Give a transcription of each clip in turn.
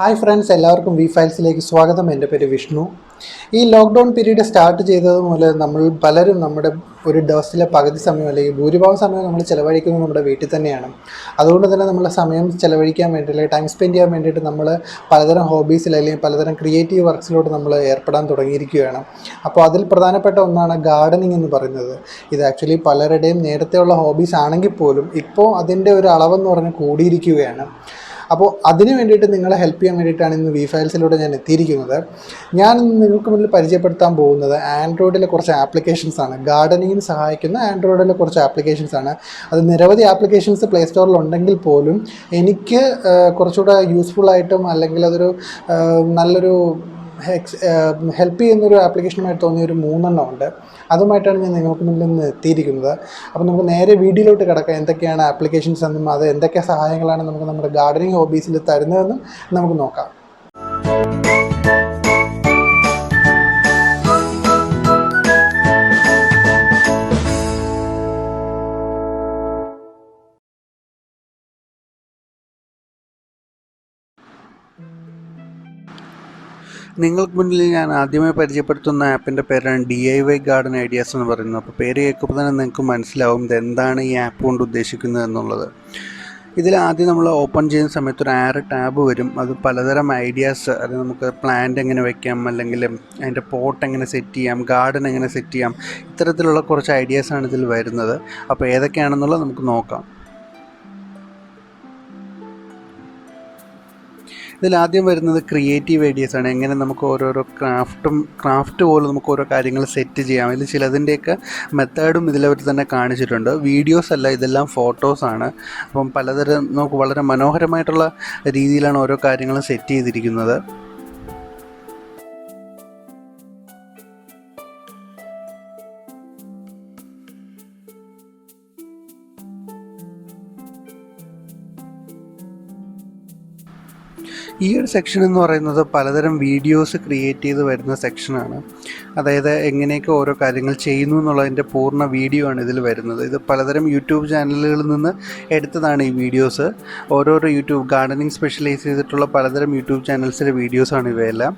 Hi friends, എല്ലാവർക്കും Vfilesലേക്ക് സ്വാഗതം. എൻ്റെ പേര് വിഷ്ണു. ഈ ലോക്ക്ഡൗൺ പീരീഡ് സ്റ്റാർട്ട് ചെയ്തത് മുതൽ നമ്മൾ പലരും നമ്മുടെ ഒരു ദിവസത്തിലെ പകുതി സമയം അല്ലെങ്കിൽ ഭൂരിഭാഗം സമയം നമ്മൾ ചിലവഴിക്കുന്നത് നമ്മുടെ വീട്ടിൽ തന്നെയാണ്. അതുകൊണ്ട് തന്നെ നമ്മുടെ സമയം ചിലവഴിക്കാൻ വേണ്ടി അല്ലെങ്കിൽ ടൈം സ്പെൻഡ് ചെയ്യാൻ വേണ്ടിയിട്ട് നമ്മൾ പലതരം ഹോബീസിൽ അല്ലെങ്കിൽ പലതരം ക്രിയേറ്റീവ് വർക്ക്സിലോട്ട് നമ്മൾ ഏർപ്പെടാൻ തുടങ്ങിയിരിക്കുകയാണ്. അപ്പോൾ അതിൽ പ്രധാനപ്പെട്ട ഒന്നാണ് ഗാർഡനിങ് എന്ന് പറയുന്നത്. ഇത് ആക്ച്വലി പലരുടെയും നേരത്തെയുള്ള ഹോബീസ് ആണെങ്കിൽ പോലും ഇപ്പോൾ അതിൻ്റെ ഒരു അളവെന്ന് പറഞ്ഞ് കൂടിയിരിക്കുകയാണ്. അപ്പോൾ അതിന് വേണ്ടിയിട്ട് നിങ്ങളെ ഹെൽപ്പ് ചെയ്യാൻ വേണ്ടിയിട്ടാണ് ഇന്ന് Vfilesലൂടെ ഞാൻ എത്തിയിരിക്കുന്നത്. ഞാൻ നിങ്ങൾക്ക് മുന്നിൽ പരിചയപ്പെടുത്താൻ പോകുന്നത് ആൻഡ്രോയിഡിലെ കുറച്ച് ആപ്ലിക്കേഷൻസാണ്. ഗാർഡനിങ്ങിന് സഹായിക്കുന്ന ആൻഡ്രോയിഡിലെ കുറച്ച് ആപ്ലിക്കേഷൻസാണ്. അത് നിരവധി ആപ്ലിക്കേഷൻസ് പ്ലേ സ്റ്റോറിൽ ഉണ്ടെങ്കിൽ പോലും എനിക്ക് കുറച്ചുകൂടെ യൂസ്ഫുള്ളായിട്ടും അല്ലെങ്കിൽ അതൊരു നല്ലൊരു ഹെൽപ്പ് ചെയ്യുന്നൊരു ആപ്ലിക്കേഷനുമായിട്ട് തോന്നിയൊരു 3 എണ്ണം ഉണ്ട്. അതുമായിട്ടാണ് ഞാൻ നിങ്ങൾക്ക് മുന്നിൽ നിന്ന് എത്തിയിരിക്കുന്നത്. അപ്പോൾ നമുക്ക് നേരെ വീഡിയോയിലോട്ട് കിടക്കാം. എന്തൊക്കെയാണ് ആപ്ലിക്കേഷൻസ് എന്നും അത് എന്തൊക്കെ സഹായങ്ങളാണ് നമുക്ക് നമ്മുടെ ഗാർഡനിങ് ഹോബീസിൽ തരുന്നതെന്നും നമുക്ക് നോക്കാം. നിങ്ങൾക്ക് മുന്നിൽ ഞാൻ ആദ്യമായി പരിചയപ്പെടുത്തുന്ന ആപ്പിൻ്റെ പേരാണ് DIY ഗാർഡൻ ഐഡിയാസ് എന്ന് പറയുന്നത്. അപ്പോൾ പേര് കേൾക്കുമ്പോൾ തന്നെ നിങ്ങൾക്ക് മനസ്സിലാവും ഇതെന്താണ് ഈ ആപ്പ് കൊണ്ട് ഉദ്ദേശിക്കുന്നത് എന്നുള്ളത്. ഇതിൽ ആദ്യം നമ്മൾ ഓപ്പൺ ചെയ്യുന്ന സമയത്ത് ഒരു ആറ് ടാബ് വരും. അത് പലതരം ഐഡിയാസ്, അത് നമുക്ക് പ്ലാന്റ് എങ്ങനെ വെക്കാം, അല്ലെങ്കിൽ അതിൻ്റെ പോട്ട് എങ്ങനെ സെറ്റ് ചെയ്യാം, ഗാർഡൻ എങ്ങനെ സെറ്റ് ചെയ്യാം, ഇത്തരത്തിലുള്ള കുറച്ച് ഐഡിയാസാണ് ഇതിൽ വരുന്നത്. അപ്പോൾ ഏതൊക്കെയാണെന്നുള്ളത് നമുക്ക് നോക്കാം. ഇതിലാദ്യം വരുന്നത് ക്രിയേറ്റീവ് ഐഡിയാസ് ആണ്. എങ്ങനെ നമുക്ക് ഓരോരോ ക്രാഫ്റ്റ് പോലെ നമുക്ക് ഓരോ കാര്യങ്ങൾ സെറ്റ് ചെയ്യാം. ഇതിൽ ചിലതിൻ്റെയൊക്കെ മെത്തേഡും ഇതിലവർ തന്നെ കാണിച്ചിട്ടുണ്ട്. വീഡിയോസ് അല്ല, ഇതെല്ലാം ഫോട്ടോസാണ്. അപ്പം പലതരം നമുക്ക് വളരെ മനോഹരമായിട്ടുള്ള രീതിയിലാണ് ഓരോ കാര്യങ്ങളും സെറ്റ് ചെയ്തിരിക്കുന്നത്. ഈ ഒരു സെക്ഷൻ എന്ന് പറയുന്നത് പലതരം വീഡിയോസ് ക്രിയേറ്റ് ചെയ്ത് വരുന്ന സെക്ഷനാണ്. അതായത് എങ്ങനെയൊക്കെ ഓരോ കാര്യങ്ങൾ ചെയ്യുന്നു എന്നുള്ളതിൻ്റെ പൂർണ്ണ വീഡിയോ ആണ് ഇതിൽ വരുന്നത്. ഇത് പലതരം യൂട്യൂബ് ചാനലുകളിൽ നിന്ന് എടുത്തതാണ് ഈ വീഡിയോസ്. ഓരോരോ യൂട്യൂബ് ഗാർഡനിങ് സ്പെഷ്യലൈസ് ചെയ്തിട്ടുള്ള പലതരം യൂട്യൂബ് ചാനൽസിലെ വീഡിയോസാണ് ഇവയെല്ലാം.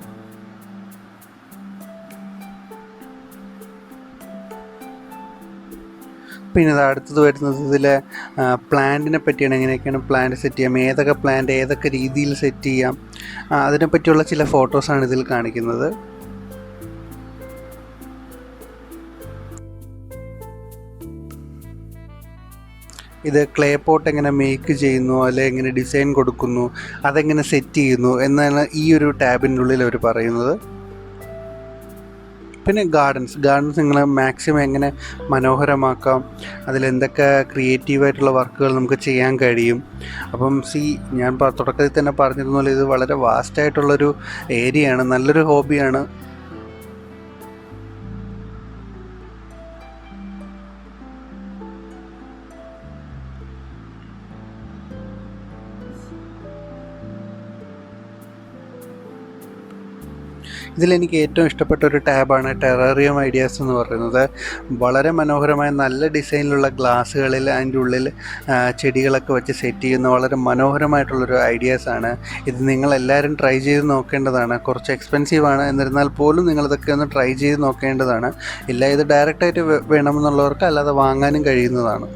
പിന്നെ അടുത്തത് വരുന്നത് ഇതിൽ പ്ലാന്റിനെ പറ്റിയാണ്. എങ്ങനെയൊക്കെയാണ് പ്ലാന്റ് സെറ്റ് ചെയ്യാം, ഏതൊക്കെ പ്ലാന്റ് ഏതൊക്കെ രീതിയിൽ സെറ്റ് ചെയ്യാം, അതിനെപ്പറ്റിയുള്ള ചില ഫോട്ടോസാണ് ഇതിൽ കാണിക്കുന്നത്. ഇത് ക്ലേ പോട്ട് എങ്ങനെ മേക്ക് ചെയ്യുന്നു, അല്ലെങ്കിൽ എങ്ങനെ ഡിസൈൻ കൊടുക്കുന്നു, അതെങ്ങനെ സെറ്റ് ചെയ്യുന്നു എന്നാണ് ഈ ഒരു ടാബിൻ്റെ ഉള്ളിൽ അവർ പറയുന്നത്. പിന്നെ ഗാർഡൻസ് നിങ്ങൾ മാക്സിമം എങ്ങനെ മനോഹരമാക്കാം, അതിലെന്തൊക്കെ ക്രിയേറ്റീവായിട്ടുള്ള വർക്കുകൾ നമുക്ക് ചെയ്യാൻ കഴിയും. അപ്പം ഞാൻ തുടക്കത്തിൽ തന്നെ പറഞ്ഞിരുന്നപോലെ ഇത് വളരെ വാസ്റ്റായിട്ടുള്ളൊരു ഏരിയയാണ്, നല്ലൊരു ഹോബിയാണ്. ഇതിലെനിക്ക് ഏറ്റവും ഇഷ്ടപ്പെട്ട ഒരു ടാബാണ് ടെറേറിയം ഐഡിയാസ് എന്ന് പറയുന്നത്. വളരെ മനോഹരമായ നല്ല ഡിസൈനിലുള്ള ഗ്ലാസ്സുകളിൽ അതിൻ്റെ ഉള്ളിൽ ചെടികളൊക്കെ വെച്ച് സെറ്റ് ചെയ്യുന്ന വളരെ മനോഹരമായിട്ടുള്ളൊരു ഐഡിയാസാണ്. ഇത് നിങ്ങളെല്ലാവരും ട്രൈ ചെയ്ത് നോക്കേണ്ടതാണ്. കുറച്ച് എക്സ്പെൻസീവാണ്, എന്നിരുന്നാൽ പോലും നിങ്ങളിതൊക്കെ ഒന്ന് ട്രൈ ചെയ്ത് നോക്കേണ്ടതാണ്. ഇല്ല, ഇത് ഡയറക്റ്റായിട്ട് വേണമെന്നുള്ളവർക്ക് അല്ലാതെ വാങ്ങാനും കഴിയുന്നതാണ്.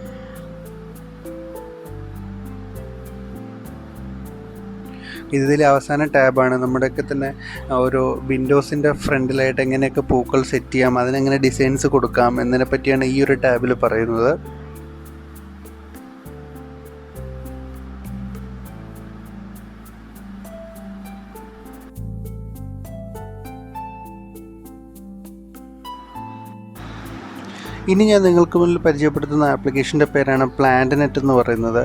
ഇതിലെ അവസാന ടാബാണ്. നമ്മുടെയൊക്കെ തന്നെ ഒരു വിൻഡോസിൻ്റെ ഫ്രണ്ടിലായിട്ട് എങ്ങനെയൊക്കെ പൂക്കൾ സെറ്റ് ചെയ്യാം, അതിനെങ്ങനെ ഡിസൈൻസ് കൊടുക്കാം എന്നതിനെ പറ്റിയാണ് ഈ ഒരു ടാബിൽ പറയുന്നത്. ഇനി ഞാൻ നിങ്ങൾക്ക് മുന്നിൽ പരിചയപ്പെടുത്തുന്ന ആപ്ലിക്കേഷൻ്റെ പേരാണ് PLANTNET എന്ന് പറയുന്നത്.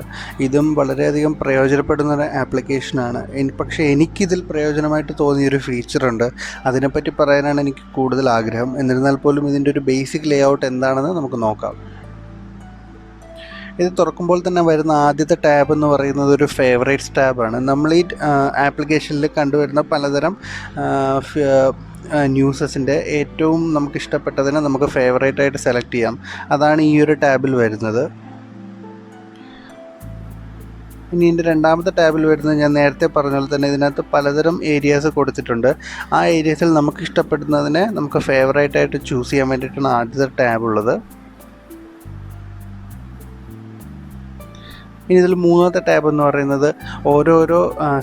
ഇതും വളരെയധികം പ്രയോജനപ്പെടുന്ന ഒരു ആപ്ലിക്കേഷനാണ്. പക്ഷേ എനിക്കിതിൽ പ്രയോജനമായിട്ട് തോന്നിയൊരു ഫീച്ചറുണ്ട്. അതിനെപ്പറ്റി പറയാനാണ് എനിക്ക് കൂടുതൽ ആഗ്രഹം. എന്നിരുന്നാൽ പോലും ഇതിൻ്റെ ഒരു ബേസിക് ലേഔട്ട് എന്താണെന്ന് നമുക്ക് നോക്കാം. ഇത് തുറക്കുമ്പോൾ തന്നെ വരുന്ന ആദ്യത്തെ ടാബ് എന്ന് പറയുന്നത് ഒരു ഫേവറേറ്റ്സ് ടാബാണ്. നമ്മൾ ഈ ആപ്ലിക്കേഷനിൽ കണ്ടുവരുന്ന പലതരം ന്യൂസസിൻ്റെ ഏറ്റവും നമുക്കിഷ്ടപ്പെട്ടതിനെ നമുക്ക് ഫേവറേറ്റായിട്ട് സെലക്ട് ചെയ്യാം. അതാണ് ഈ ഒരു ടാബിൽ വരുന്നത്. ഇനി ഇതിൻ്റെ രണ്ടാമത്തെ ടാബിൽ വരുന്നത് ഞാൻ നേരത്തെ പറഞ്ഞ പോലെ തന്നെ ഇതിനകത്ത് പലതരം ഏരിയാസ് കൊടുത്തിട്ടുണ്ട്. ആ ഏരിയാസിൽ നമുക്ക് ഇഷ്ടപ്പെടുന്നതിനെ നമുക്ക് ഫേവറേറ്റായിട്ട് ചൂസ് ചെയ്യാൻ വേണ്ടിയിട്ടാണ് ആദ്യത്തെ ടാബ് ഉള്ളത്. ഇനി ഇതിൽ മൂന്നാമത്തെ ടാബ് എന്ന് പറയുന്നത് ഓരോരോ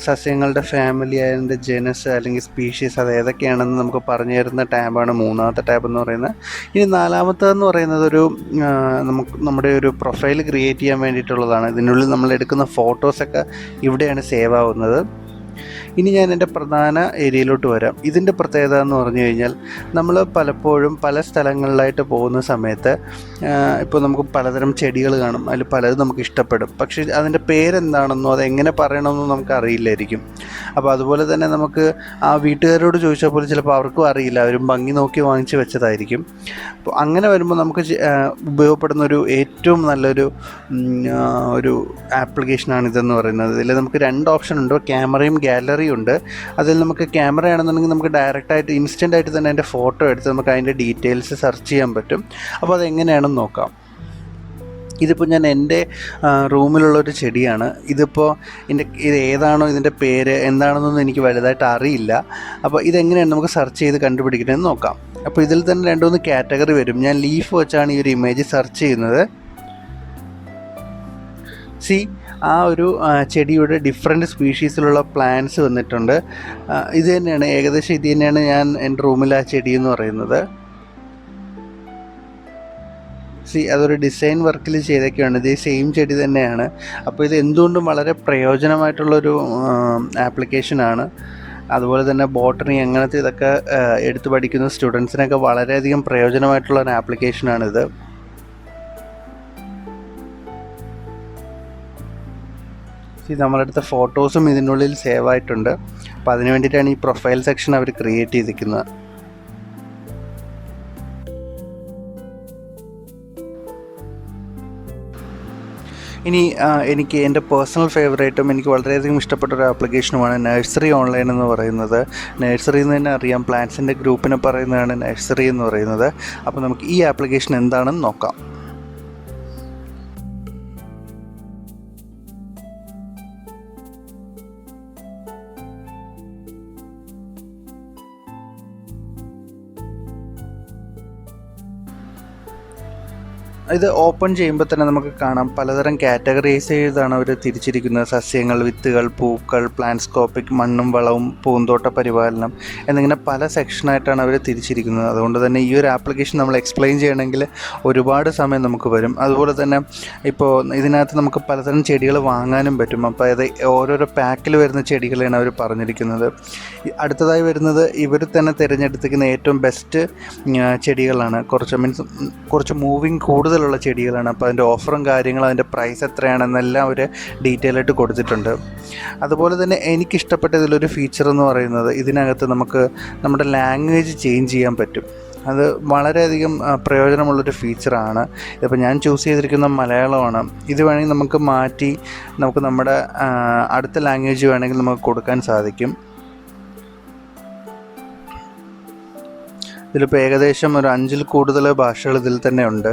സസ്യങ്ങളുടെ ഫാമിലി, അതിൻ്റെ ജനസ് അല്ലെങ്കിൽ സ്പീഷീസ് അത് ഏതൊക്കെയാണെന്ന് നമുക്ക് പറഞ്ഞു തരുന്ന ടാബാണ് മൂന്നാമത്തെ ടാബ് എന്ന് പറയുന്നത്. ഇനി നാലാമത്തേതെന്ന് പറയുന്നത് നമ്മുടെ ഒരു പ്രൊഫൈൽ ക്രിയേറ്റ് ചെയ്യാൻ വേണ്ടിയിട്ടുള്ളതാണ്. ഇതിനുള്ളിൽ നമ്മൾ എടുക്കുന്ന ഫോട്ടോസൊക്കെ ഇവിടെയാണ് സേവ് ആവുന്നത്. ഇനി ഞാൻ എൻ്റെ പ്രധാന ഏരിയയിലോട്ട് വരാം. ഇതിൻ്റെ പ്രത്യേകത എന്ന് പറഞ്ഞു കഴിഞ്ഞാൽ നമ്മൾ പലപ്പോഴും പല സ്ഥലങ്ങളിലായിട്ട് പോകുന്ന സമയത്ത് ഇപ്പോൾ നമുക്ക് പലതരം ചെടികൾ കാണും, അതിൽ പലതും നമുക്ക് ഇഷ്ടപ്പെടും. പക്ഷേ അതിൻ്റെ പേരെന്താണെന്നോ അതെങ്ങനെ പറയണമെന്നോ നമുക്ക് അറിയില്ലായിരിക്കും. അപ്പോൾ അതുപോലെ തന്നെ നമുക്ക് ആ വീട്ടുകാരോട് ചോദിച്ചാൽ പോലും ചിലപ്പോൾ അവർക്കും അറിയില്ല, അവരും ഭംഗി നോക്കി വാങ്ങിച്ച് വെച്ചതായിരിക്കും. അപ്പോൾ അങ്ങനെ വരുമ്പോൾ നമുക്ക് ഉപയോഗപ്പെടുന്ന ഏറ്റവും നല്ലൊരു ആപ്ലിക്കേഷനാണ് ഇതെന്ന് പറയുന്നത്. ഇതിൽ നമുക്ക് 2 ഓപ്ഷൻ ഉണ്ട്, ക്യാമറയും ഗാലറിയും ഉണ്ട്. അതിൽ നമുക്ക് ക്യാമറ ആണെന്നുണ്ടെങ്കിൽ നമുക്ക് ഡയറക്റ്റായിട്ട് ഇൻസ്റ്റൻ്റായിട്ട് തന്നെ അതിൻ്റെ ഫോട്ടോ എടുത്ത് നമുക്ക് അതിൻ്റെ ഡീറ്റെയിൽസ് സെർച്ച് ചെയ്യാൻ പറ്റും. അപ്പോൾ അതെങ്ങനെയാണെന്ന് നോക്കാം. ഇതിപ്പോൾ ഞാൻ എൻ്റെ റൂമിലുള്ളൊരു ചെടിയാണ്. ഇത് ഏതാണോ ഇതിൻ്റെ പേര് എന്താണെന്നൊന്നും എനിക്ക് വലുതായിട്ട് അറിയില്ല. അപ്പോൾ ഇതെങ്ങനെയാണ് നമുക്ക് സെർച്ച് ചെയ്ത് കണ്ടുപിടിക്കണമെന്ന് നോക്കാം. അപ്പോൾ ഇതിൽ തന്നെ 2-3 കാറ്റഗറി വരും. ഞാൻ ലീഫ് വെച്ചാണ് ഈ ഒരു ഇമേജ് സെർച്ച് ചെയ്യുന്നത്. ആ ഒരു ചെടിയുടെ ഡിഫറെൻറ്റ് സ്പീഷീസിലുള്ള പ്ലാന്റ്സ് വന്നിട്ടുണ്ട്. ഇത് തന്നെയാണ് ഏകദേശം ഇത് തന്നെയാണ് ഞാൻ എൻ്റെ റൂമിൽ ആ ചെടി എന്ന് പറയുന്നത്. അതൊരു ഡിസൈൻ വർക്കിൽ ചെയ്തൊക്കെയാണ്. ഇത് സെയിം ചെടി തന്നെയാണ്. അപ്പോൾ ഇത് എന്തുകൊണ്ടും വളരെ പ്രയോജനമായിട്ടുള്ളൊരു ആപ്ലിക്കേഷനാണ്. അതുപോലെ തന്നെ ബോട്ടണി അങ്ങനത്തെ ഇതൊക്കെ എടുത്ത് പഠിക്കുന്ന സ്റ്റുഡൻസിനൊക്കെ വളരെയധികം പ്രയോജനമായിട്ടുള്ള ഒരു ആപ്ലിക്കേഷനാണിത്. നമ്മളെടുത്ത ഫോട്ടോസും ഇതിനുള്ളിൽ സേവ് ആയിട്ടുണ്ട്. അപ്പോൾ അതിന് വേണ്ടിയിട്ടാണ് ഈ പ്രൊഫൈൽ സെക്ഷൻ അവർ ക്രിയേറ്റ് ചെയ്തിരിക്കുന്നത്. ഇനി എനിക്ക് എൻ്റെ പേഴ്സണൽ ഫേവറേറ്റും എനിക്ക് വളരെയധികം ഇഷ്ടപ്പെട്ട ഒരു ആപ്ലിക്കേഷനുമാണ് നഴ്സറി ഓൺലൈൻ എന്ന് പറയുന്നത്. നഴ്സറി എന്ന് തന്നെ അറിയാം, പ്ലാന്റ്സിൻ്റെ ഗ്രൂപ്പിനെ പറയുന്നതാണ് നഴ്സറി എന്ന് പറയുന്നത്. അപ്പോൾ നമുക്ക് ഈ ആപ്ലിക്കേഷൻ എന്താണെന്ന് നോക്കാം. ഇത് ഓപ്പൺ ചെയ്യുമ്പോൾ തന്നെ നമുക്ക് കാണാം പലതരം കാറ്റഗറൈസ് ചെയ്താണ് അവർ തിരിച്ചിരിക്കുന്നത്. സസ്യങ്ങൾ, വിത്തുകൾ, പൂക്കൾ, പ്ലാന്റ്സ്കോപ്പിക്, മണ്ണും വളവും, പൂന്തോട്ട പരിപാലനം എന്നിങ്ങനെ പല സെക്ഷനായിട്ടാണ് അവർ തിരിച്ചിരിക്കുന്നത്. അതുകൊണ്ട് തന്നെ ഈ ഒരു ആപ്ലിക്കേഷൻ നമ്മൾ എക്സ്പ്ലെയിൻ ചെയ്യണമെങ്കിൽ ഒരുപാട് സമയം നമുക്ക് വരും. അതുപോലെ തന്നെ ഇപ്പോൾ ഇതിനകത്ത് നമുക്ക് പലതരം ചെടികൾ വാങ്ങാനും പറ്റും. അപ്പോൾ അത് ഓരോരോ പാക്കിൽ വരുന്ന ചെടികളാണ് അവർ പറഞ്ഞിരിക്കുന്നത്. അടുത്തതായി വരുന്നത് ഇവർ തന്നെ തിരഞ്ഞെടുത്തിരിക്കുന്ന ഏറ്റവും ബെസ്റ്റ് ചെടികളാണ്. കുറച്ച് മൂവിങ് കൂടുതലുള്ള ചെടികളാണ്. അപ്പോൾ അതിൻ്റെ ഓഫറും കാര്യങ്ങളും അതിൻ്റെ പ്രൈസ് എത്രയാണെന്നെല്ലാം അവർ ഡീറ്റെയിൽ ആയിട്ട് കൊടുത്തിട്ടുണ്ട്. അതുപോലെ തന്നെ എനിക്കിഷ്ടപ്പെട്ട ഇതിലൊരു ഫീച്ചർ എന്ന് പറയുന്നത് ഇതിനകത്ത് നമുക്ക് നമ്മുടെ ലാംഗ്വേജ് ചേഞ്ച് ചെയ്യാൻ പറ്റും. അത് വളരെയധികം പ്രയോജനമുള്ളൊരു ഫീച്ചറാണ്. ഇതിപ്പോൾ ഞാൻ ചൂസ് ചെയ്തിരിക്കുന്ന മലയാളമാണ്. ഇത് വേണമെങ്കിൽ നമുക്ക് മാറ്റി നമുക്ക് നമ്മുടെ അടുത്ത ലാംഗ്വേജ് വേണമെങ്കിൽ നമുക്ക് കൊടുക്കാൻ സാധിക്കും. ഇതിലിപ്പോൾ ഏകദേശം ഒരു 5-ൽ കൂടുതൽ ഭാഷകൾ ഇതിൽ തന്നെ ഉണ്ട്.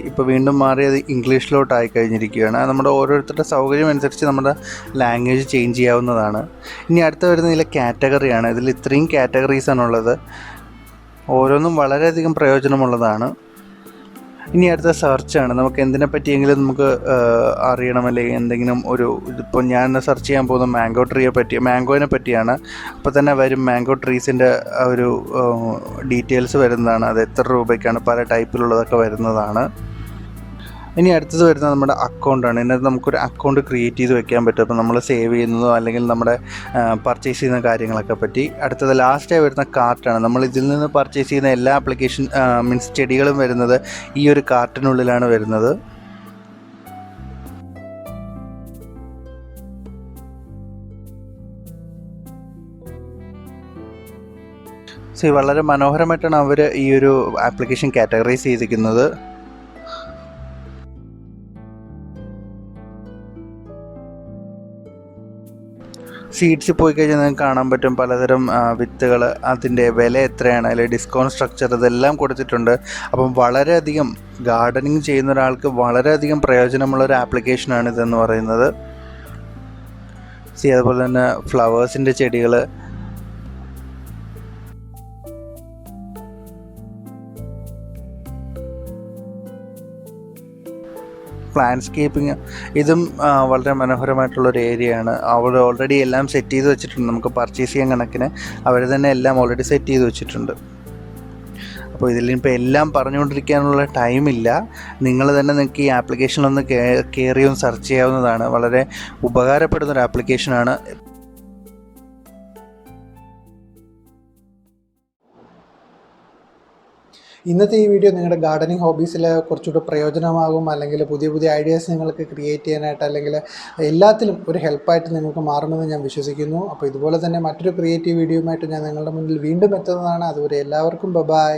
ഇപ്പോൾ വീണ്ടും മാറിയത് ഇംഗ്ലീഷിലോട്ടായി കഴിഞ്ഞിരിക്കുകയാണ്. നമ്മുടെ ഓരോരുത്തരുടെ സൗകര്യം അനുസരിച്ച് നമ്മുടെ ലാംഗ്വേജ് ചേഞ്ച് ചെയ്യാവുന്നതാണ്. ഇനി അടുത്ത വരുന്ന ഇതിലെ കാറ്റഗറിയാണ്. ഇതിൽ ഇത്രയും കാറ്റഗറീസാണുള്ളത്. ഓരോന്നും വളരെയധികം പ്രയോജനമുള്ളതാണ്. ഇനി അടുത്ത സെർച്ചാണ്. നമുക്ക് എന്തിനെ പറ്റിയെങ്കിലും നമുക്ക് അറിയണം, അല്ലെങ്കിൽ എന്തെങ്കിലും ഇതിപ്പോൾ ഞാൻ സെർച്ച് ചെയ്യാൻ പോകുന്ന മാംഗോയിനെ പറ്റിയാണ്. അപ്പോൾ തന്നെ വരും മാംഗോ ട്രീസിൻ്റെ ഒരു ഡീറ്റെയിൽസ് വരുന്നതാണ്. അത് എത്ര രൂപയ്ക്കാണ്, പല ടൈപ്പിലുള്ളതൊക്കെ വരുന്നതാണ്. ഇനി അടുത്തത് വരുന്നത് നമ്മുടെ അക്കൗണ്ടാണ്. ഇതിനകത്ത് നമുക്കൊരു അക്കൗണ്ട് ക്രിയേറ്റ് ചെയ്ത് വെക്കാൻ പറ്റും. അപ്പോൾ നമ്മൾ സേവ് ചെയ്യുന്നതോ അല്ലെങ്കിൽ നമ്മുടെ പർച്ചേസ് ചെയ്യുന്ന കാര്യങ്ങളൊക്കെ പറ്റി. അടുത്തത് ലാസ്റ്റായി വരുന്ന കാർട്ടാണ്. നമ്മൾ ഇതിൽ നിന്ന് പർച്ചേസ് ചെയ്യുന്ന എല്ലാ മീൻസ് ചെടികളും വരുന്നത് ഈ ഒരു കാർട്ടിനുള്ളിലാണ് വരുന്നത്. വളരെ മനോഹരമായിട്ടാണ് അവർ ഈ ഒരു ആപ്ലിക്കേഷൻ കാറ്റഗറൈസ് ചെയ്തിരിക്കുന്നത്. സീഡ്സിൽ പോയി കഴിഞ്ഞാൽ നിങ്ങൾക്ക് കാണാൻ പറ്റും പലതരം വിത്തുകൾ, അതിൻ്റെ വില എത്രയാണ്, അല്ലെങ്കിൽ ഡിസ്കൗണ്ട് സ്ട്രക്ചർ ഇതെല്ലാം കൊടുത്തിട്ടുണ്ട്. അപ്പം വളരെയധികം ഗാർഡനിങ് ചെയ്യുന്ന ഒരാൾക്ക് വളരെയധികം പ്രയോജനമുള്ളൊരു ആപ്ലിക്കേഷനാണ് ഇതെന്ന് പറയുന്നത്. അതുപോലെ തന്നെ ഫ്ലവേഴ്സിൻ്റെ ചെടികൾ, ലാൻഡ്സ്കേപ്പിംഗ്, ഇതും വളരെ മനോഹരമായിട്ടുള്ളൊരു ഏരിയയാണ്. അവർ ഓൾറെഡി എല്ലാം സെറ്റ് ചെയ്ത് വെച്ചിട്ടുണ്ട്. നമുക്ക് പർച്ചേസ് ചെയ്യാൻ കണക്കിന് അവർ തന്നെ എല്ലാം ഓൾറെഡി സെറ്റ് ചെയ്ത് വെച്ചിട്ടുണ്ട്. അപ്പോൾ ഇതിലിപ്പോൾ എല്ലാം പറഞ്ഞുകൊണ്ടിരിക്കാനുള്ള ടൈമില്ല. നിങ്ങൾ തന്നെ നിങ്ങൾക്ക് ഈ ആപ്ലിക്കേഷനൊന്ന് കയറിയും സെർച്ച് ചെയ്യാവുന്നതാണ്. വളരെ ഉപകാരപ്പെടുന്നൊരു ആപ്ലിക്കേഷനാണ്. ഇന്നത്തെ ഈ വീഡിയോ നിങ്ങളുടെ ഗാർഡനിങ് ഹോബീസിൽ കുറച്ചുകൂടെ പ്രയോജനമാകും, അല്ലെങ്കിൽ പുതിയ പുതിയ ഐഡിയാസ് നിങ്ങൾക്ക് ക്രിയേറ്റ് ചെയ്യാനായിട്ട്, അല്ലെങ്കിൽ എല്ലാത്തിലും ഒരു ഹെൽപ്പായിട്ട് നിങ്ങൾക്ക് മാറുമെന്ന് ഞാൻ വിശ്വസിക്കുന്നു. അപ്പോൾ ഇതുപോലെ തന്നെ മറ്റൊരു ക്രിയേറ്റീവ് വീഡിയോയുമായിട്ട് ഞാൻ നിങ്ങളുടെ മുന്നിൽ വീണ്ടും എത്തുന്നതാണ്. അതുവരെ എല്ലാവർക്കും ബൈ.